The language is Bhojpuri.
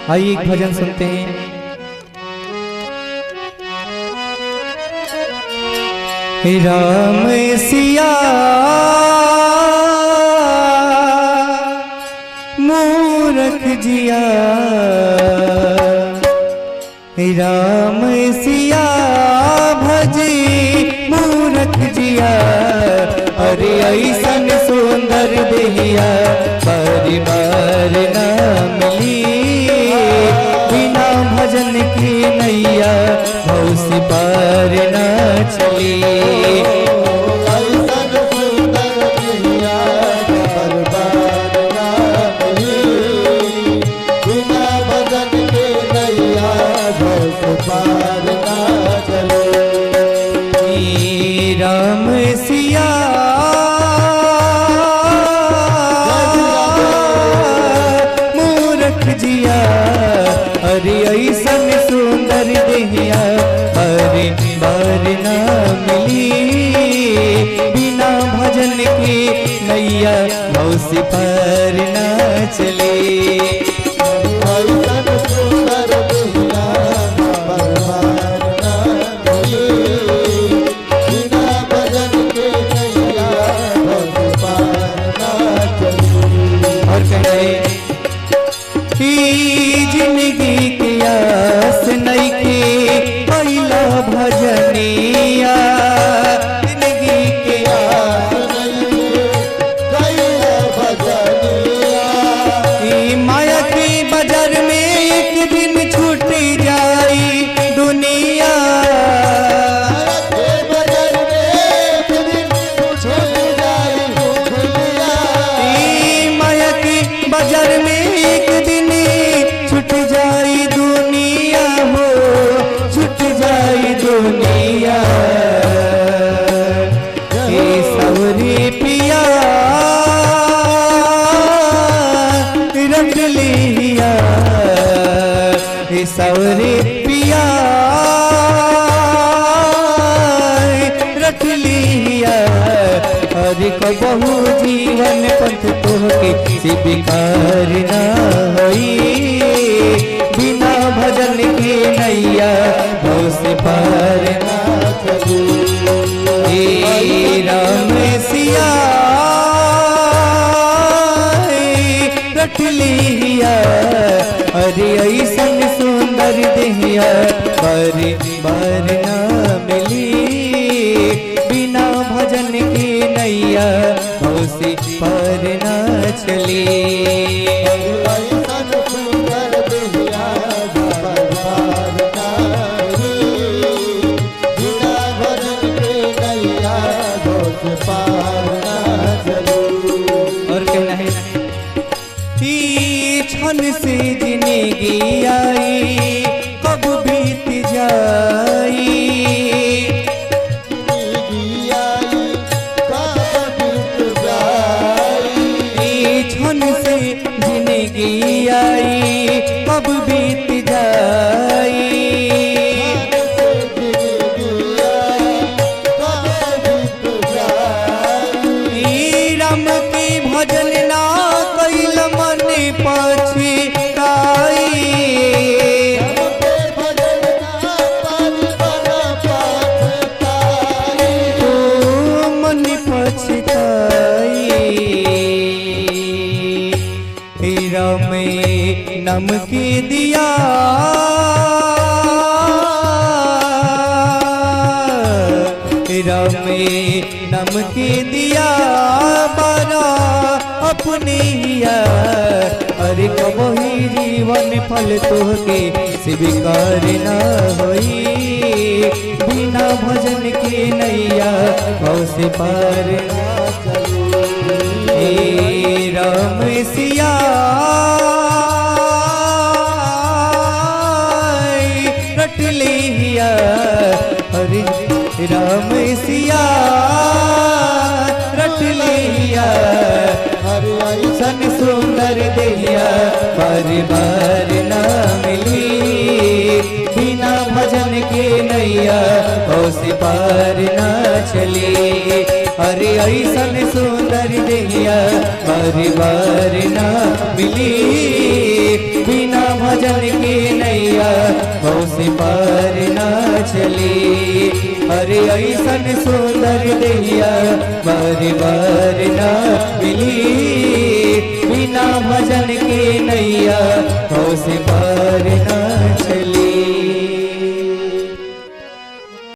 आइए एक भजन सुनते हैं। राम सिया मूरख जिया, राम सिया भजे मूरख जिया। अरे ऐसन सुंदर देहिया परिवार न मिली, बिना भजन की नैया भव से पार न चली। राम सिया मूरख जिया, अरे ऐसन सुंदर देहिया अरे बार ना मिली, बिना भजन की नैया भव से पार ना चली। जिंदगी के आस नइखे पहिला भजनिया, जिंदगी के आस नइखे पहिला भजनिया। माया के बाजार में एक दिन छूट जाई दुनिया, माया के बाजार में एक दिन छूट जाई दुनिया हो, छूट जाई दुनिया। हे सवरे पिया रख लिया, हे सवरे पिया रख लिया। अरे कबहू जीवन पथ तोहके से बेकार ना होई, बिना भजन के नैया भव से पार ना चली। हे राम सिया रख लिया, अरे ऐसन सुंदर देहिया बार बार ना मिली, बिना भजन की नैया भव से पार ना चली। और कहना है क्षण से जिंदगी आई कब बीत जाई, क्षण से जिंदगी आई कब बीत जाई। राम के भजन ना कैल मन पछताई, मन पछताई। राम नम के दिया राम नम के दिया बारा अपने हिया। अरे कबही जीवन फल तोहके से बेकार ना होई, बिना भजन के नैया भव से पार ना चली। हे राम सिया रट लिया, अरे राम सिया रट लिया। अरे ऐसन सुंदर देहिया बार बार ना मिली, बिना भजन के नैया भव से पार ना चली। अरे ऐसन सुंदर देहिया बार बार ना मिली, बिना भजन के नैया से पार ना चली। अरे ऐसन सुंदर दैया बार बार